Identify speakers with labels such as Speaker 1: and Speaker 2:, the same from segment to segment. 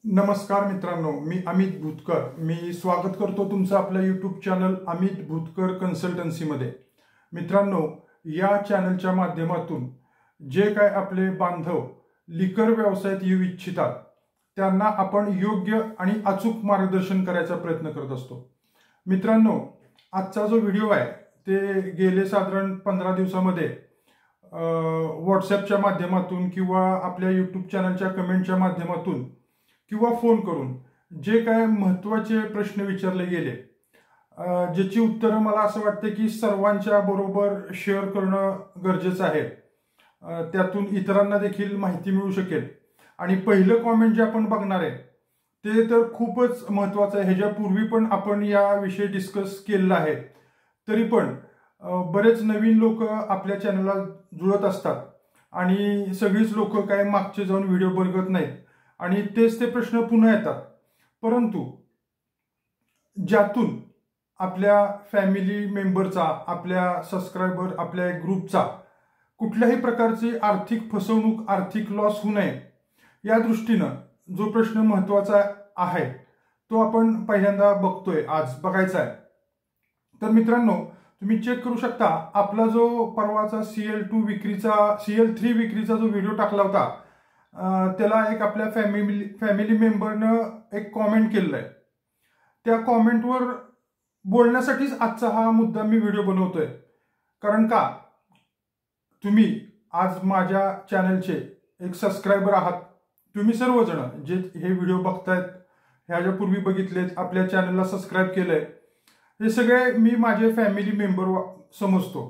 Speaker 1: नमस्कार मित्रांनो, मी अमित भूतकर. मी स्वागत करतो तुमचं आपल्या यूट्यूब चॅनल अमित भूतकर कन्सल्टन्सीमध्ये. मित्रांनो, या चॅनलच्या माध्यमातून जे काय आपले बांधव लिकर व्यवसायात येऊ इच्छितात त्यांना आपण योग्य आणि अचूक मार्गदर्शन करायचा प्रयत्न करत असतो. मित्रांनो, आजचा जो व्हिडिओ आहे ते गेले साधारण 15 दिवसामध्ये व्हॉट्सॲपच्या माध्यमातून किंवा आपल्या यूट्यूब चॅनलच्या कमेंटच्या माध्यमातून किंवा फोन करून जे काय महत्त्वाचे प्रश्न विचारले गेले, ज्याची उत्तरं मला असं वाटतं की सर्वांच्या बरोबर शेअर करणं गरजेचं आहे. त्यातून इतरांना देखील माहिती मिळू शकेल. आणि पहिलं कॉमेंट जे आपण बघणार आहे ते तर खूपच महत्त्वाचं आहे. ह्याच्यापूर्वी पण आपण याविषयी डिस्कस केलेलं आहे. तरी पण बरेच नवीन लोक आपल्या चॅनलला जुळत असतात आणि सगळीच लोक काय मागचे जाऊन व्हिडिओ बघत नाहीत आणि तेच ते प्रश्न पुन्हा येतात. परंतु ज्यातून आपल्या फॅमिली मेंबरचा, आपल्या सबस्क्रायबर, आपल्या ग्रुपचा कुठल्याही प्रकारची आर्थिक फसवणूक, आर्थिक लॉस होऊ नये या दृष्टीनं जो प्रश्न महत्त्वाचा आहे तो आपण पहिल्यांदा बघतोय, आज बघायचा आहे. तर मित्रांनो, तुम्ही चेक करू शकता आपला जो परवाचा CL3 विक्रीचा जो व्हिडिओ टाकला होता त्याला एक आपल्या फॅमिली मेंबरनं एक कॉमेंट केलेलं आहे. त्या कॉमेंटवर बोलण्यासाठीच आजचा हा मुद्दा मी व्हिडिओ बनवतोय. कारण का, तुम्ही आज माझ्या चॅनलचे एक सबस्क्रायबर आहात. तुम्ही सर्वजण जे हे व्हिडिओ बघतायत, ह्याच्यापूर्वी बघितलेत, आपल्या चॅनलला सबस्क्राईब केलंय, हे सगळे मी माझे फॅमिली मेंबर समजतो.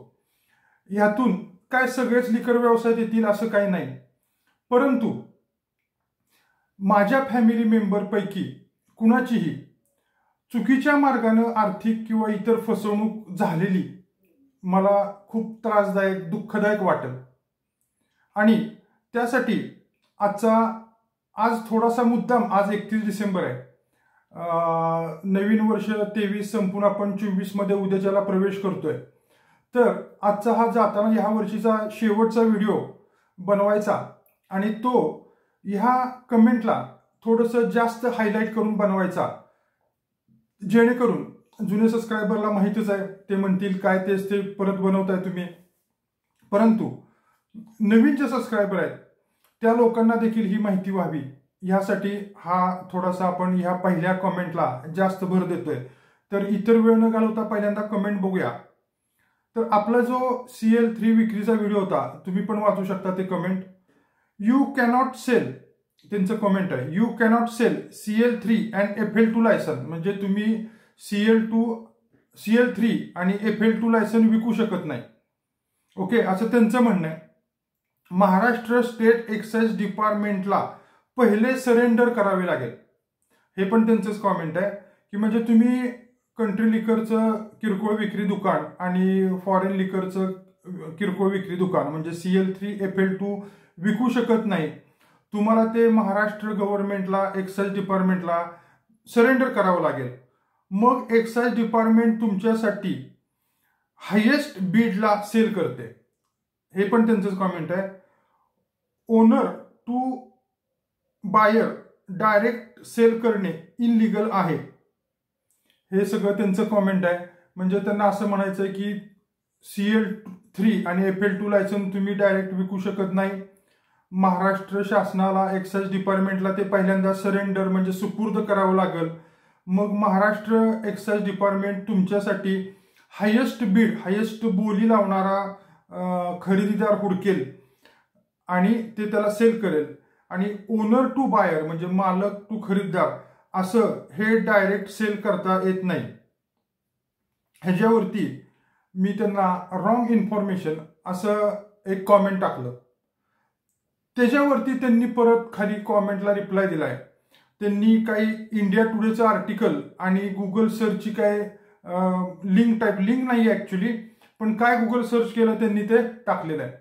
Speaker 1: ह्यातून काय सगळेच लिकर व्यवसायात येतील असं काही नाही. परंतु माझ्या फॅमिली मेंबरपैकी कुणाचीही चुकीच्या मार्गानं आर्थिक किंवा इतर फसवणूक झालेली मला खूप त्रासदायक, दुःखदायक वाटेल. आणि त्यासाठी आज थोडासा मुद्दाम, आज 31 डिसेंबर आहे, नवीन वर्ष 23 संपून आपण 24 मध्ये उद्याच्याला प्रवेश करतोय. तर आजचा हा जाताना ह्या वर्षीचा शेवटचा व्हिडिओ बनवायचा आणि तो ह्या कमेंटला थोडंसं जास्त हायलाईट करून बनवायचा, जेणेकरून जुने सबस्क्रायबरला माहितीच आहे, ते म्हणतील काय तेच ते परत बनवताय तुम्ही. परंतु नवीन जे सबस्क्रायबर आहेत त्या लोकांना देखील ही माहिती व्हावी, ह्यासाठी हा थोडासा आपण ह्या पहिल्या कमेंटला जास्त भर देतोय. तर इतर वेळ न घालवता पहिल्यांदा कमेंट बघूया. तर आपला जो CL3 विक्रीचा व्हिडिओ होता, तुम्ही पण वाचू शकता ते कमेंट. यू कॅनॉट सेल, त्यांचं कमेंट आहे, you cannot sell CL3 and FL2 licence. म्हणजे तुम्ही CL3 आणि FL2 लायसन विकू शकत नाही. ओके, असं त्यांचं म्हणणं आहे. महाराष्ट्र स्टेट एक्साइज डिपार्टमेंटला पहिले सरेंडर करावे लागेल, हे पण त्यांचंच कॉमेंट आहे. की म्हणजे तुम्ही कंट्री लिकरचं किरकोळ विक्री दुकान आणि फॉरेन लिकरचं किरकोळ विक्री दुकान म्हणजे CL3 FL2 विकू शकत नाही. तुम्हाला ते महाराष्ट्र गव्हर्नमेंटला, एक्साइज डिपार्टमेंटला सरेंडर करावं लागेल. मग एक्साइज डिपार्टमेंट तुमच्यासाठी हायेस्ट बीडला सेल करते, हे पण त्यांचंच कॉमेंट आहे. Owner to buyer direct sell करणे इनलिगल आहे, हे सगळं त्यांचं कॉमेंट आहे. म्हणजे त्यांना असं म्हणायचं आहे की CL3 आणि FL2 लायसन तुम्ही डायरेक्ट विकू शकत नाही. महाराष्ट्र शासनाला, एक्साइज डिपार्टमेंटला ते पहिल्यांदा सरेंडर म्हणजे सुपूर्द करावं लागेल. मग महाराष्ट्र एक्साइज डिपार्टमेंट तुमच्यासाठी हायेस्ट बीड, हायेस्ट बोली लावणारा खरेदीदार हुडकेल आणि ते त्याला सेल करेल. आणि ओनर टू बायर म्हणजे मालक टू खरेदीदार असं हे डायरेक्ट सेल करता येत नाही. ह्याच्यावरती मी त्यांना रॉंग इन्फॉर्मेशन असं एक कॉमेंट टाकलं. त्याच्यावरती त्यांनी परत खाली कॉमेंटला रिप्लाय दिलाय. त्यांनी काही इंडिया टुडेचं आर्टिकल आणि गुगल सर्चची काय लिंक नाही ऍक्च्युली, पण काय गुगल सर्च केलं त्यांनी ते टाकलेलं आहे.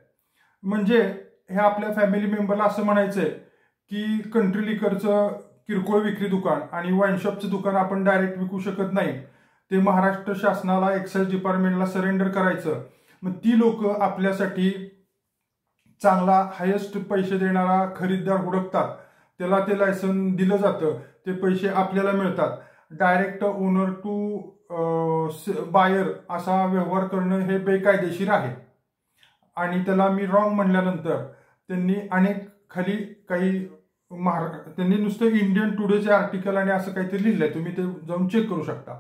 Speaker 1: म्हणजे हे आपल्या फॅमिली मेंबरला असं म्हणायचंय की कंट्री लिकरचं किरकोळ विक्री दुकान आणि वाईनशॉपचं दुकान आपण डायरेक्ट विकू शकत नाही, ते महाराष्ट्र शासनाला, एक्साइज डिपार्टमेंटला सरेंडर करायचं. मग ती लोक आपल्यासाठी चांगला हायेस्ट पैसे देणारा खरीददार हुडकतात, त्याला ते लायसन दिलं जातं, ते पैसे आपल्याला मिळतात. डायरेक्ट ओनर टू बायर असा व्यवहार करणं हे बेकायदेशीर आहे. आणि त्याला मी रॉंग म्हणल्यानंतर त्यांनी अनेक खाली काही त्यांनी नुसतं इंडियन टुडेचे आर्टिकल आणि असं काहीतरी लिहिलंय, तुम्ही ते जाऊन चेक करू शकता.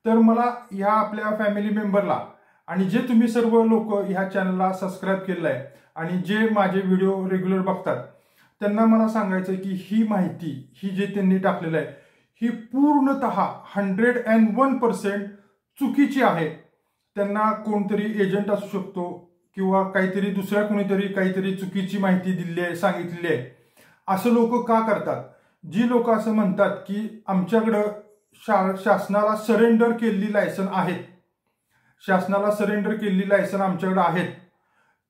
Speaker 1: तर मला ह्या आपल्या फॅमिली मेंबरला आणि जे तुम्ही सर्व लोक ह्या चॅनलला सबस्क्राईब केलेलं आहे आणि जे माझे व्हिडिओ रेग्युलर बघतात त्यांना मला सांगायचं की ही माहिती ही जे त्यांनी टाकलेलं आहे ही पूर्णतः 101% चुकीची आहे. त्यांना कोणतरी एजंट असू शकतो किंवा काहीतरी दुसऱ्या कोणीतरी काहीतरी चुकीची माहिती दिली आहे, सांगितलेली आहे. असं लोक का करतात? जी लोक असं म्हणतात की आमच्याकडं शासनाला सरेंडर केलेली लायसन आहेत, शासनाला सरेंडर केलेली लायसन आमच्याकडे आहेत,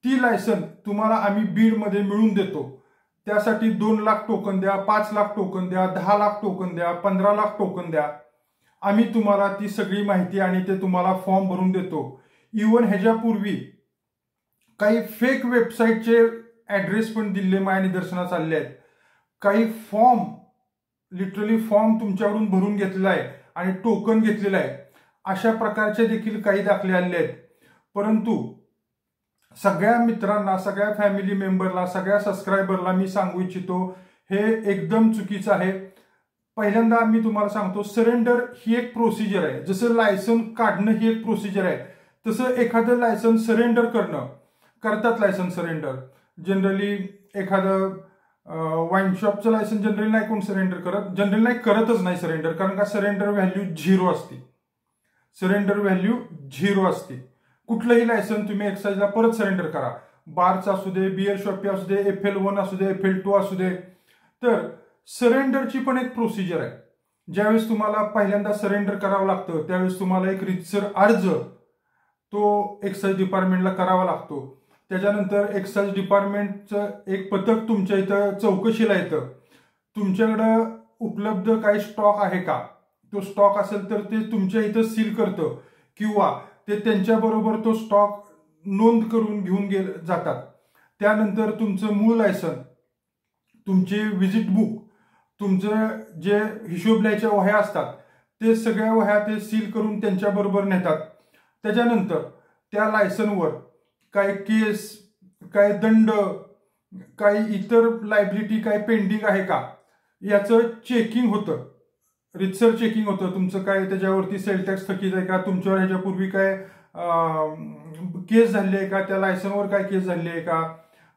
Speaker 1: ती लायसन तुम्हाला आम्ही बीडमध्ये मिळवून देतो, त्यासाठी 2 लाख टोकन द्या, 5 लाख टोकन द्या, 10 लाख टोकन द्या, 15 लाख टोकन द्या, आम्ही तुम्हाला ती सगळी माहिती आणि ते तुम्हाला फॉर्म भरून देतो. इव्हन ह्याच्यापूर्वी काही फेक वेबसाईटचे ऍड्रेस पण दिले माझ्या निदर्शनास आले आहेत. काही फॉर्म लिटरली फॉर्म तुमच्याकडून भरून घेतलेला आहे आणि टोकन घेतलेलं आहे, अशा प्रकारचे देखील काही दाखले आले आहेत. परंतु सगळ्या मित्रांना, सगळ्या फॅमिली मेंबरला, सगळ्या सबस्क्रायबरला मी सांगू इच्छितो हे एकदम चुकीचं आहे. पहिल्यांदा मी तुम्हाला सांगतो, सरेंडर ही एक प्रोसिजर आहे. जसं लायसन काढणं ही एक प्रोसिजर आहे, तसं एखादं लायसन सरेंडर करणं करतात. लायसन सरेंडर जनरली एखादं वाईन शॉपचं लायसन जनरली नाही कोण सरेंडर करत, जनरली नाही करतच नाही सरेंडर, कारण का सरेंडर व्हॅल्यू 0 असते. सरेंडर व्हॅल्यू 0 असते. कुठलंही लायसन तुम्ही एक्साइजला परत सरेंडर करा, बारचं असू दे, बिअर शॉपी असू दे, FL1 असू दे, FL2 असू दे. तर सरेंडरची पण एक प्रोसिजर आहे. ज्यावेळेस तुम्हाला पहिल्यांदा सरेंडर करावं लागतं त्यावेळेस तुम्हाला एक रीतसर अर्ज तो एक्साइज डिपार्टमेंटला करावा लागतो. त्याच्यानंतर एक्साइज डिपार्टमेंटचं एक पथक तुमच्या इथं चौकशीला येतं. तुमच्याकडं उपलब्ध काही स्टॉक आहे का, तो स्टॉक असेल तर ते तुमच्या इथं सील करतं किंवा ते त्यांच्याबरोबर तो स्टॉक नोंद करून घेऊन जातात. त्यानंतर तुमचं मूळ लायसन, तुमचे व्हिजिट बुक, तुमचं जे हिशोब लिहायच्या वह्या असतात ते सगळ्या वह्या ते सील करून त्यांच्याबरोबर नेतात. त्याच्यानंतर त्या लायसनवर काय केस, काय दंड, काही इतर लायबिलिटी काय पेंडिंग आहे का याचं चेकिंग होतं, रितसर चेकिंग होतं. तुमचं काय त्याच्यावरती सेल टॅक्स थकीत आहे का, तुमच्यावर ह्याच्यापूर्वी काय केस झाली आहे का, त्या लायसनवर काय केस झाली आहे का,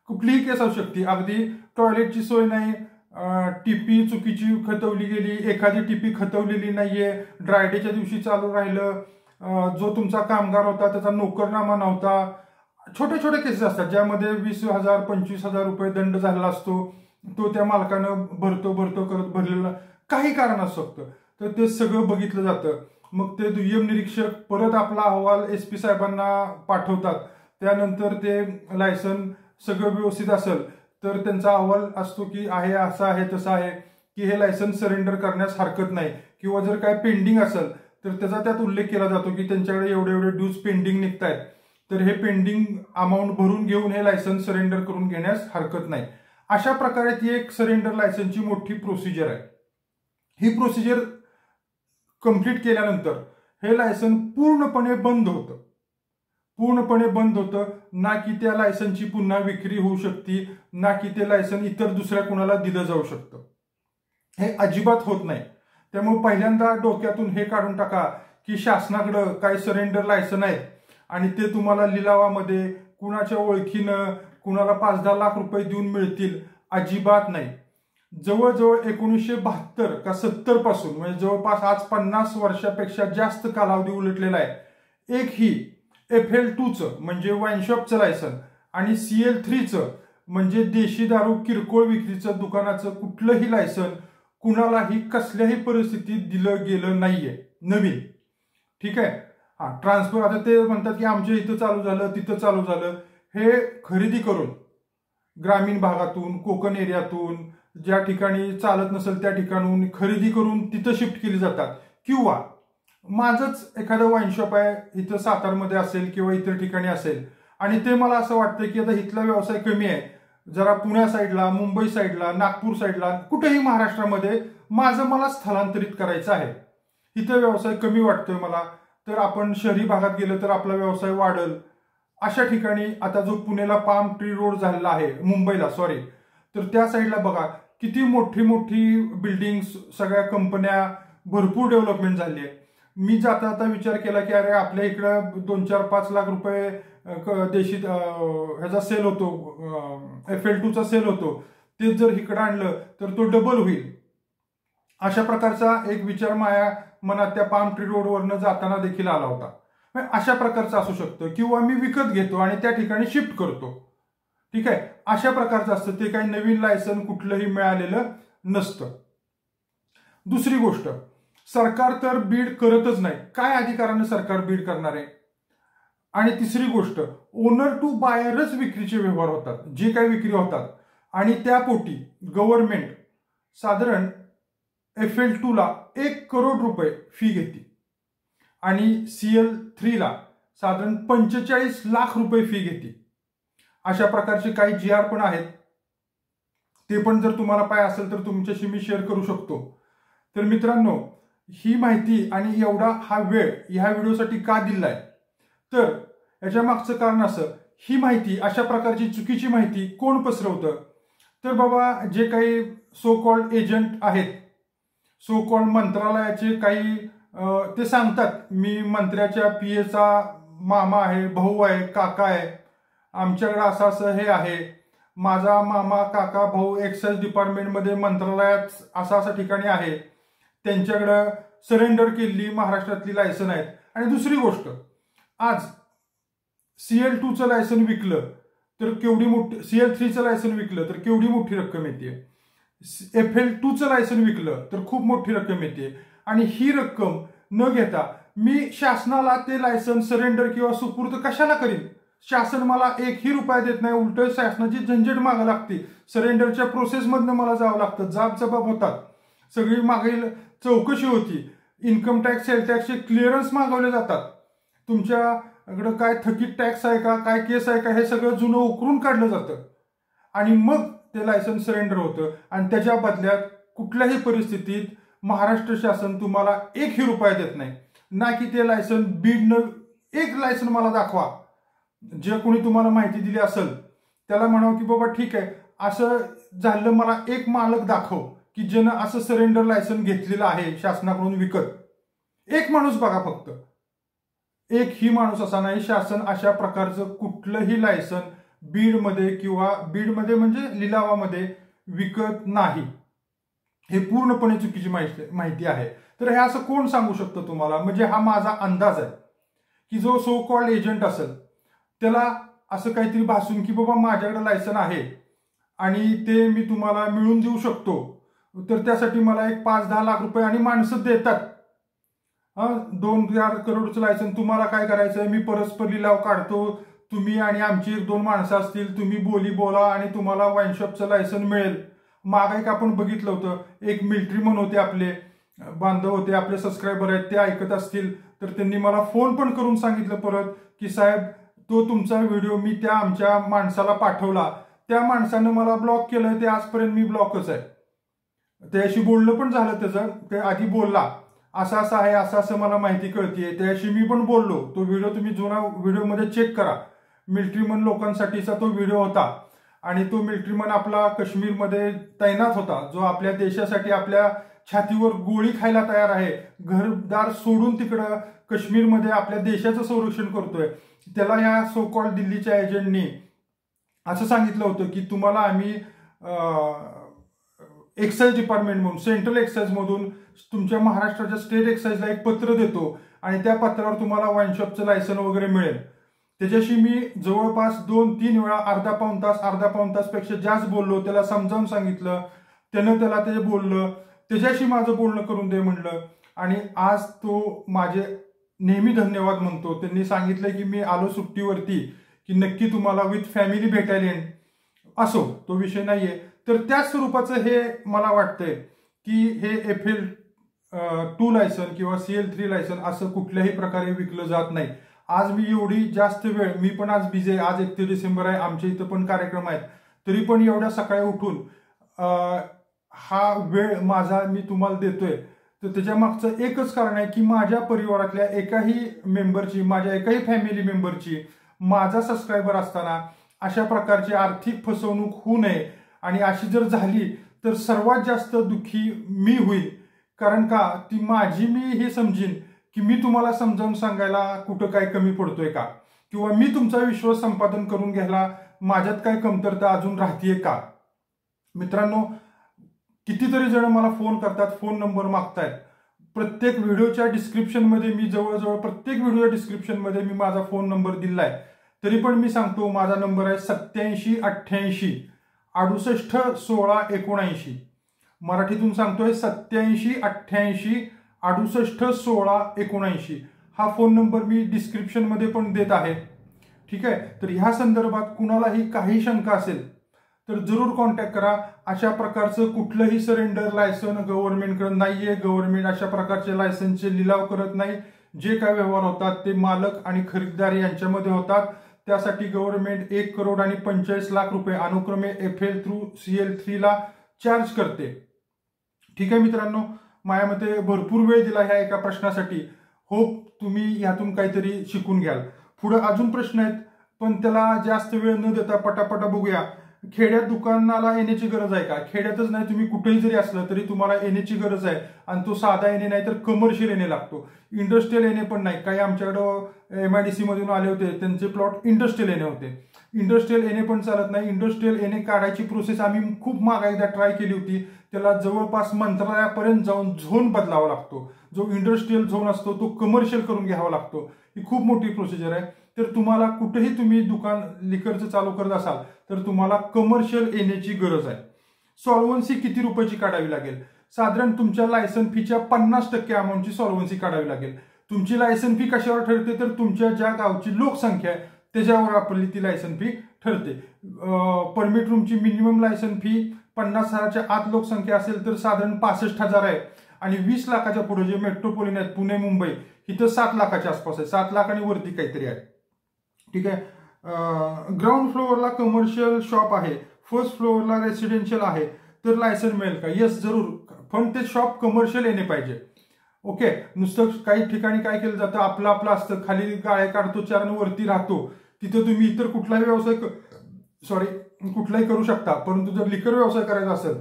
Speaker 1: कुठलीही केस असू शकते. अगदी टॉयलेटची सोय नाही, टीपी चुकीची खतवली गेली, एखादी टीपी खतवलेली नाहीये, ड्रायडेच्या दिवशी चालू राहिलं, जो तुमचा कामगार होता त्याचा नोकरनामा नव्हता, छोटे छोटे केसेस असतात ज्यामध्ये 20,000 25,000 रुपये दंड झालेला असतो, तो त्या मालकानं भरतो करत भरलेला काही कारण असू शकतं. तर ते सगळं बघितलं जातं. मग ते दुय्यम निरीक्षक परत आपला अहवाल SP साहेबांना पाठवतात. त्यानंतर ते लायसन सगळं व्यवस्थित असेल तर त्यांचा अहवाल असतो की आहे असं आहे तसं आहे की हे लायसन सरेंडर करण्यास हरकत नाही. किंवा जर काय पेंडिंग असेल तर त्याचा त्यात उल्लेख केला जातो की त्यांच्याकडे एवढे ड्यूज पेंडिंग निघतायत, तर हे पेंडिंग अमाऊंट भरून घेऊन हे लायसन सरेंडर करून घेण्यास हरकत नाही. अशा प्रकारे ती एक सरेंडर लायसनची मोठी प्रोसिजर आहे. ही प्रोसिजर कंप्लीट केल्यानंतर हे लायसन पूर्णपणे बंद होतं. पूर्णपणे बंद होतं, ना की त्या लायसनची पुन्हा विक्री होऊ शकते, ना की ते लायसन इतर दुसऱ्या कोणाला दिलं जाऊ शकतं. हे अजिबात होत नाही. त्यामुळे पहिल्यांदा डोक्यातून हे काढून टाका की शासनाकडं काही सरेंडर लायसन आहेत आणि ते तुम्हाला लिलावामध्ये कुणाच्या ओळखीनं कुणाला 5-10 लाख रुपये देऊन मिळतील, अजिबात नाही. जवळजवळ 1972 का 70 पासून म्हणजे जवळपास आज 50 वर्षापेक्षा जास्त कालावधी उलटलेला आहे. एक ही FL2चं म्हणजे वाईन शॉपचं लायसन आणि CL3चं म्हणजे देशी दारू किरकोळ विक्रीचं दुकानाचं कुठलंही लायसन कुणालाही कसल्याही परिस्थितीत दिलं गेलं नाहीये नवीन. ठीक आहे. ट्रान्सफर आता ते म्हणतात की आमच्या इथं चालू झालं तिथं चालू झालं, हे खरेदी करून ग्रामीण भागातून कोकण एरियातून ज्या ठिकाणी चालत नसेल त्या ठिकाणून खरेदी करून तिथं शिफ्ट केली जातात. किंवा माझंच एखादं वाईन शॉप आहे इथं सातारमध्ये असेल किंवा इतर ठिकाणी असेल आणि ते मला असं वाटतं की आता इथला व्यवसाय कमी आहे, जरा पुण्या साईडला, मुंबई साईडला, नागपूर साईडला, कुठेही महाराष्ट्रामध्ये माझं मला स्थलांतरित करायचं आहे. इथं व्यवसाय कमी वाटतोय मला, तर आपण शहरी भागात गेलं तर आपला व्यवसाय वाढेल. अशा ठिकाणी आता जो पुण्याला पाम ट्री रोड झालेला आहे, मुंबईला सॉरी, तर त्या साईडला बघा किती मोठी मोठी बिल्डिंग्स, सगळ्या कंपन्या, भरपूर डेव्हलपमेंट झाली आहे. मी जाता आता विचार केला की अरे आपल्या इकडं 2-4-5 लाख रुपये देशी ह्याचा सेल होतो, FL2चा सेल होतो, तेच जर इकडं आणलं तर तो डबल होईल. अशा प्रकारचा एक विचार माझ्या मनात त्या पाम ट्री रोडवरनं जाताना देखील आला होता. अशा प्रकारचं असू शकतं, किंवा मी विकत घेतो आणि त्या ठिकाणी शिफ्ट करतो. ठीक आहे, अशा प्रकारचं असतं. ते काही नवीन लायसन कुठलंही मिळालेलं नसतं. दुसरी गोष्ट, सरकार तर बीड करतच नाही. काय अधिकाराने सरकार बीड करणार आहे? आणि तिसरी गोष्ट, ओनर टू बायरच विक्रीचे व्यवहार होतात, जे काही विक्री होतात, आणि त्यापोटी गव्हर्नमेंट साधारण FL2ला 1 करोड रुपये फी घेते आणि CL3ला साधारण 45 लाख रुपये फी घेते. अशा प्रकारचे काही GR पण आहेत, ते पण जर तुम्हाला पाय असेल तर तुमच्याशी मी शेअर करू शकतो. तर मित्रांनो, ही माहिती आणि एवढा हा वेळ ह्या व्हिडिओसाठी का दिलाय, तर याच्या मागचं कारण असं, ही माहिती, अशा प्रकारची चुकीची माहिती कोण पसरवतं? तर बाबा जे काही सो कॉल्ड एजंट आहेत, सो कॉल्ड मंत्रालयाचे काही, ते सांगतात मी मंत्र्याच्या PAचा मामा आहे, भाऊ आहे, काका आहे, आमच्याकडे असं असं हे आहे, माझा मामा, काका, भाऊ एक्साइज डिपार्टमेंटमध्ये मंत्रालयात असं असं ठिकाणी आहे, त्यांच्याकडं सरेंडर केलेली महाराष्ट्रातली लायसन आहेत. आणि दुसरी गोष्ट, आज CL2चं लायसन विकलं तर केवढी मोठी, CL3चं लायसन विकलं तर केवढी मोठी रक्कम येते, FL2चं लायसन विकलं तर खूप मोठी रक्कम येते. आणि ही रक्कम न घेता मी शासनाला ते लायसन सरेंडर किंवा सुपूर्द कशाला करीन? शासन मला 1ही रुपया देत नाही, उलट शासनाची झंझट मागा लागते, सरेंडरच्या प्रोसेसमधनं मला जावं लागतं, जाब होतात, सगळी मागील चौकशी होती, इन्कम टॅक्स, सेल टॅक्सचे क्लिअरन्स मागवले जातात, तुमच्याकडं काय थकीत टॅक्स आहे का, काय केस आहे का, हे सगळं जुनं उकरून काढलं जातं आणि मग ते लायसन सरेंडर होतं. आणि त्याच्या बदल्यात कुठल्याही परिस्थितीत महाराष्ट्र शासन तुम्हाला 1ही रुपया देत नाही. ना की ते लायसन बीडनं, एक लायसन मला दाखवा, जे कोणी तुम्हाला माहिती दिली असेल त्याला म्हणावं की बाबा ठीक आहे, असं झालं, मला एक मालक दाखव की ज्यानं असं सरेंडर लायसन घेतलेलं आहे शासनाकडून विकत. एक माणूस बघा फक्त, एकही माणूस असा नाही. शासन अशा प्रकारचं कुठलंही लायसन बीडमध्ये किंवा बीडमध्ये म्हणजे लिलावामध्ये विकत नाही. हे पूर्णपणे चुकीची माहिती आहे. तर हे असं कोण सांगू शकतं तुम्हाला? म्हणजे हा माझा अंदाज आहे की जो सो कॉल्ड एजंट असेल त्याला असं काहीतरी भासून की बाबा माझ्याकडे लायसन आहे आणि ते मी तुम्हाला मिळवून देऊ शकतो, तर त्यासाठी मला एक 5-10 लाख रुपये, आणि माणसं देतात. 2-4 करोडचं लायसन, तुम्हाला काय करायचं, मी परस्पर लिलाव काढतो, तुम्ही आणि आमची 1-2 माणसं असतील, तुम्ही बोली बोला आणि तुम्हाला वाईन शॉपचं लायसन मिळेल. मागे एक आपण बघितलं होतं, एक मिलिटरीमन होते, आपले बांधव होते, आपले सबस्क्रायबर आहेत, ते ऐकत असतील तर त्यांनी मला फोन पण करून सांगितलं परत की साहेब, तो तुमचा व्हिडिओ मी त्या आमच्या माणसाला पाठवला, त्या माणसानं मला ब्लॉक केलं, ते आजपर्यंत मी ब्लॉकच आहे. त्याशी बोलणं पण झालं त्याचं, ते आधी बोलला असं असं आहे, असं असं मला माहिती कळतीये, त्याशी मी पण बोललो. तो व्हिडिओ तुम्ही जुना व्हिडिओमध्ये चेक करा, मिलिटरीमन लोकांसाठीचा तो व्हिडिओ होता. आणि तो मिलिटरीमन आपला काश्मीरमध्ये तैनात होता, जो आपल्या देशासाठी आपल्या छातीवर गोळी खायला तयार आहे, घरदार सोडून तिकडं काश्मीरमध्ये आपल्या देशाचं संरक्षण करतोय. त्याला या सो कॉल्ड दिल्लीच्या एजंटनी असं सांगितलं होतं की तुम्हाला आम्ही एक्साइज डिपार्टमेंट म्हणून, सेंट्रल एक्साइज मधून तुमच्या महाराष्ट्राच्या स्टेट एक्साइजला एक पत्र देतो आणि त्या पत्रावर तुम्हाला वाईन शॉपचं लायसन वगैरे मिळेल. त्याच्याशी मी जवळपास 2-3 वेळा अर्धा-पाऊण तासपेक्षा जास्त बोललो, त्याला समजावून सांगितलं, त्यानं त्याला ते बोललं, त्याच्याशी माझं बोलणं करून दे म्हणलं. आणि आज तो माझे नेहमी धन्यवाद म्हणतो. त्यांनी सांगितलं की मी आलो सुट्टीवरती की नक्की तुम्हाला विथ फॅमिली भेटायला येईन. असो, तो विषय नाहीये. तर त्या स्वरूपाचं हे मला वाटतंय की हे FL2 लायसन किंवा CL3 लायसन असं कुठल्याही प्रकारे विकलं जात नाही. आज मी एवढी जास्त वेळ, मी पण आज बिझी आहे, आज 31 डिसेंबर आहे, आमच्या इथं पण कार्यक्रम आहेत, तरी पण एवढ्या सकाळी उठून हा वेळ माझा मी तुम्हाला देतोय, तर त्याच्या मागचं एकच कारण आहे की माझ्या परिवारातल्या एकाही मेंबरची, माझ्या एकाही फॅमिली मेंबरची माझा सबस्क्रायबर असताना अशा प्रकारची आर्थिक फसवणूक होऊ नये, आणि अशी जर झाली तर सर्वात जास्त दुःखी मी होईल. कारण का, ती माझी मी हे समजीन की मी तुम्हाला समजावून सांगायला कुठं काय कमी पडतोय का, किंवा मी तुमचा विश्वास संपादन करून घ्यायला माझ्यात काय कमतरता अजून राहतीये का. मित्रांनो, कितीतरी जण मला फोन करतात, फोन नंबर मागतायत. प्रत्येक व्हिडिओच्या डिस्क्रिप्शनमध्ये मी जवळजवळ प्रत्येक व्हिडिओच्या डिस्क्रिप्शनमध्ये मी माझा फोन नंबर दिलाय. तरी पण मी सांगतो, माझा नंबर आहे 8788 68 16 79. मराठीतून सांगतोय 8788 68 16 79. हा फोन नंबर मी डिस्क्रिप्शनमध्ये पण देत आहे. ठीक आहे. तर ह्या संदर्भात कुणालाही काही शंका असेल तर जरूर कॉन्टॅक्ट करा. अशा प्रकारचं कुठलंही सरेंडर लायसन गव्हर्नमेंटकडे नाहीये. गव्हर्नमेंट अशा प्रकारचे लायसनचे लिलाव करत नाही. जे काय व्यवहार होतात ते मालक आणि खरेदीदार यांच्यामध्ये होतात. त्यासाठी गव्हर्नमेंट 1,45,00,000 रुपये अनुक्रमे FL थ्रू CL3 ला चार्ज करते. ठीक आहे मित्रांनो, माझ्या मते भरपूर वेळ दिला ह्या एका प्रश्नासाठी. होप तुम्ही यातून काहीतरी शिकून घ्याल. पुढे अजून प्रश्न आहेत, पण त्याला जास्त वेळ न देता पटापटा बघूया. खेड्यात दुकानाला येण्याची गरज आहे का? खेड्यातच नाही, तुम्ही कुठेही जरी असलं तरी तुम्हाला येण्याची गरज आहे. आणि तो साधा येणे नाही तर कमर्शियल येणे लागतो. इंडस्ट्रियल येणे पण नाही. काही आमच्याकडं MIDC मधून आले होते, त्यांचे प्लॉट इंडस्ट्रियल येणे होते. इंडस्ट्रियल येणे पण चालत नाही. इंडस्ट्रियल येणे काढायची प्रोसेस आम्ही खूप मागे एकदा ट्राय केली होती. त्याला जवळपास मंत्रालयापर्यंत जाऊन झोन बदलावा लागतो. जो इंडस्ट्रियल झोन असतो तो कमर्शियल करून घ्यावा लागतो. ही खूप मोठी प्रोसिजर आहे. तर तुम्हाला कुठेही तुम्ही दुकान लिकरचं चालू करत असाल तर तुम्हाला कमर्शियल येण्याची गरज आहे. सॉल्व्हन्सी किती रुपयाची काढावी लागेल? साधारण तुमच्या लायसन फीच्या 50% अमाऊंटची सॉल्व्हन्सी काढावी लागेल. तुमची लायसन फी कशावर ठरते? तर तुमच्या ज्या गावची लोकसंख्या आहे त्याच्यावर आपली ती लायसन फी ठरते. परमिट रूमची मिनिमम लायसन फी 50,000च्या आत लोकसंख्या असेल तर साधारण 65,000 आहे. आणि 20 लाखाच्या पुढे जे मेट्रोपॉलिटन आहेत पुणे मुंबई, इथं 7 लाखाच्या आसपास आहे. 7 लाख आणि वरती काहीतरी आहे. ठीक आहे. ग्राउंड फ्लोअरला कमर्शियल शॉप आहे, फर्स्ट फ्लोअरला रेसिडेन्शियल आहे, तर लायसन मिळेल का? येस, जरूर. पण ते शॉप कमर्शियल येणे पाहिजे. ओके. नुसतं काही ठिकाणी काय केलं जातं, आपलं आपलं असतं, खाली गाळे काढतो 4 वरती राहतो. तिथं तुम्ही इतर कुठलाही व्यवसाय कुठलाही करू शकता. परंतु जर लिकर व्यवसाय करायचा असेल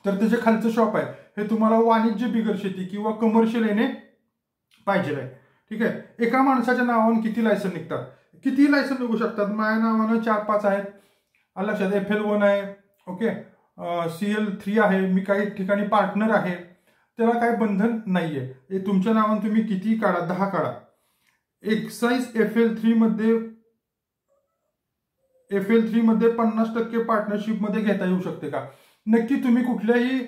Speaker 1: तर त्याचे खालचं शॉप आहे, हे तुम्हाला वाणिज्य बिगर शेती किंवा कमर्शियल येणे पाहिजे आहे. ठीक आहे. एका माणसाच्या नावाने किती लायसन निघतात? किती लायसन निघू शकतात? माझ्या नावानं 4-5 आहेत. लक्षात. FL1 आहे. ओके. CL3 आहे. मी काही ठिकाणी पार्टनर आहे. त्याला काही बंधन नाहीये. तुमच्या नावाने तुम्ही किती काढा, 10 काढा. एक्साइज FL3 मध्ये 50% पार्टनरशिप मध्ये घेता येऊ शकते का? नक्की. तुम्ही कुठल्याही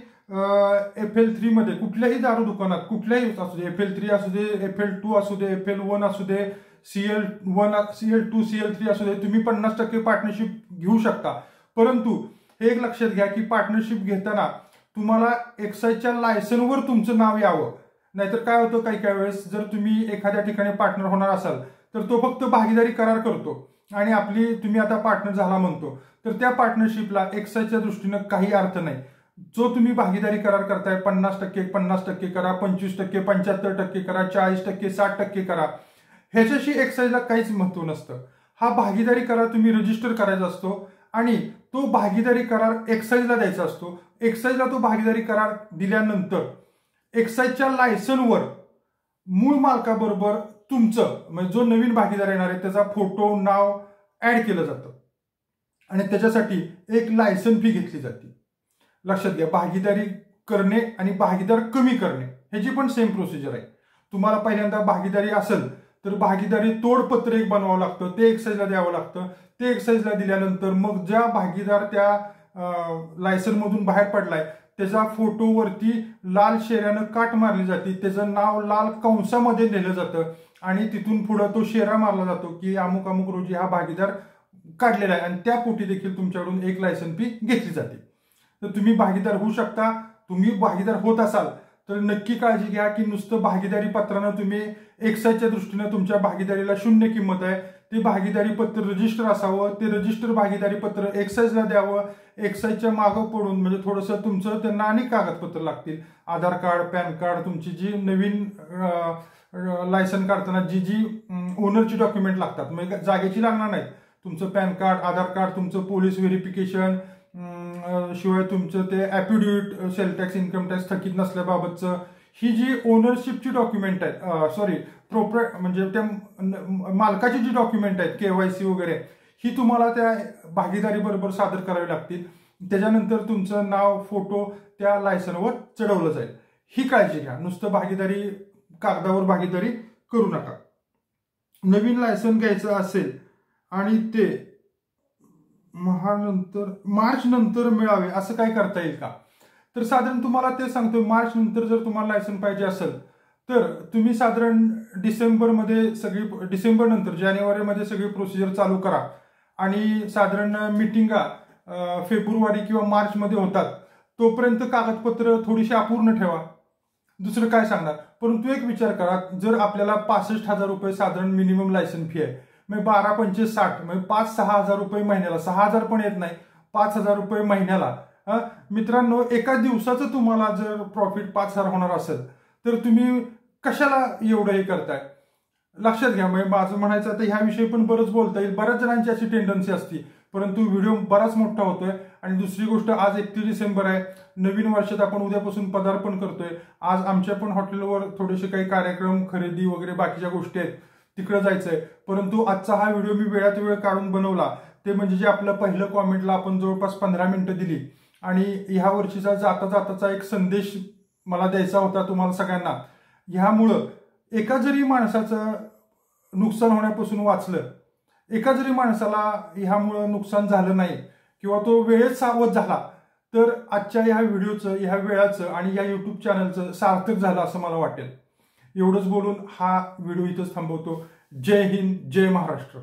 Speaker 1: FL3 मध्ये कुठल्याही दारू दुकानात कुठल्याही असू दे, FL3 असू दे, FL2 असू दे, FL1 असू दे, CL1 CL2 CL3 असू दे, तुम्ही 50% पार्टनरशिप घेऊ शकता. परंतु हे एक लक्षात घ्या की पार्टनरशिप घेताना तुम्हाला एक्साइजच्या लायसनवर तुमचं नाव यावं. नाहीतर काय होतं, काही वेळेस जर तुम्ही एखाद्या ठिकाणी पार्टनर होणार असाल तर तो फक्त भागीदारी करार करतो आणि तुम्ही आता पार्टनर झाला म्हणतो, तर त्या पार्टनरशिपला एक्साइजच्या दृष्टीनं काही अर्थ नाही. जो तुम्ही भागीदारी करार करताय 50% 50% करा, 25% 75% करा, 40% 60% करा, ह्याच्याशी एक्साइजला काहीच महत्व नसतं. हा भागीदारी करार तुम्ही रजिस्टर करायचा असतो आणि तो भागीदारी करार एक्साइजला द्यायचा असतो. एक्साइजला तो भागीदारी करार दिल्यानंतर एक्साइजच्या लायसनवर मूळ मालकाबरोबर तुमचं म्हणजे जो नवीन भागीदार येणार आहे त्याचा फोटो, नाव ऍड केलं जातं आणि त्याच्यासाठी एक लायसन फी घेतली जाते. लक्षात घ्या. भागीदारी करणे आणि भागीदार कमी करणे ह्याची पण सेम प्रोसिजर आहे. तुम्हाला पहिल्यांदा भागीदारी असेल तर भागीदारी तोडपत्र एक बनवावं लागतं, ते एक्साइजला द्यावं लागतं. ते एक्साइजला दिल्यानंतर मग ज्या भागीदार त्या लायसन मधून बाहेर पडलाय त्याचा फोटोवरती लाल शेऱ्यानं काट मारली जाते, त्याचं नाव लाल कंसामध्ये लिहिलं जातं आणि तिथून पुढे तो शेरा मारला जातो की अमुक अमुक रोजी हा भागीदार काढलेला आहे आणि त्या पोटी देखील तुमच्याकडून एक लायसन फी घेतली जाते. तर तुम्ही भागीदार होऊ शकता. तुम्ही भागीदार होत असाल तर नक्की काळजी घ्या की नुसतं भागीदारी पत्रानं तुम्ही एक्साइजच्या दृष्टीनं तुमच्या भागीदारीला 0 किंमत आहे ते भागीदारी पत्र रजिस्टर असावं, ते रजिस्टर भागीदारी पत्र एक्साईजला द्यावं, एक्साईजच्या मागं पडून म्हणजे थोडंसं तुमचं त्यांना अनेक कागदपत्र लागतील, आधार कार्ड, पॅन कार्ड, तुमची जी नवीन लायसन काढताना जी ओनरची डॉक्युमेंट लागतात, म्हणजे जागेची लागणार नाहीत, तुमचं पॅन कार्ड, आधार कार्ड, तुमचं पोलीस व्हेरिफिकेशन, शिवाय तुमचं ते affidavit sale tax income tax थकीत नसल्याबाबतचं, ही जी ओनरशिपची डॉक्युमेंट आहेत, म्हणजे त्या मालकाची जी डॉक्युमेंट आहेत KYC वगैरे, ही तुम्हाला त्या भागीदारी बरोबर सादर करावी लागतील. त्याच्यानंतर तुमचं नाव, फोटो त्या लायसनवर चढवलं जाईल. ही काळजी घ्या, नुसतं भागीदारी कागदावर भागीदारी करू नका. नवीन लायसन घ्यायचं असेल आणि ते मार्च नंतर मिळावे असं काय करता येईल का? तर साधारण तुम्हाला ते सांगतो, मार्च नंतर जर तुम्हाला लायसन पाहिजे असेल तर तुम्ही साधारण डिसेंबर नंतर जानेवारीमध्ये सगळी प्रोसिजर चालू करा आणि साधारण मिटिंगा फेब्रुवारी किंवा मार्चमध्ये होतात, तोपर्यंत कागदपत्र थोडीशी अपूर्ण ठेवा. दुसरं काय सांगणार, परंतु एक विचार करा, जर आपल्याला 65,000 रुपये साधारण मिनिमम लायसन फी आहे, म्हणजे 12×5 = 60, म्हणजे 5-6 हजार रुपये महिन्याला, 6,000 पण येत नाही, 5,000 रुपये महिन्याला. मित्रांनो, एका दिवसाचं तुम्हाला जर प्रॉफिट 5,000 होणार असेल तर तुम्ही कशाला एवढं हे करताय? लक्षात घ्या. म्हणजे माझं म्हणायचं आता ह्याविषयी पण बरंच बोलता येईल, बऱ्याच जणांची अशी टेंडन्सी असते, परंतु व्हिडिओ बराच मोठा होतोय. आणि दुसरी गोष्ट, आज 31 डिसेंबर आहे, नवीन वर्षात आपण उद्यापासून पदार्पण करतोय. आज आमच्या पण हॉटेलवर थोडेसे काही कार्यक्रम, खरेदी वगैरे बाकीच्या गोष्टी आहेत, तिकडे जायचंय. परंतु आजचा हा व्हिडिओ मी वेळात वेळ काढून बनवला, ते म्हणजे जे आपलं पहिलं कॉमेंटला आपण जवळपास 15 मिनिटं दिली, आणि ह्या वर्षीचा जाता जाताचा एक संदेश मला द्यायचा होता तुम्हाला सगळ्यांना. ह्यामुळं एका जरी माणसाचं नुकसान होण्यापासून वाचलं, एका जरी माणसाला ह्यामुळं नुकसान झालं नाही किंवा तो वेळेत सावध झाला, तर आजच्या ह्या व्हिडिओचं, ह्या वेळाचं आणि ह्या युट्यूब चॅनलचं सार्थक झालं असं मला वाटेल. एवढंच बोलून हा व्हिडिओ इथंच थांबवतो. जय हिंद, जय महाराष्ट्र.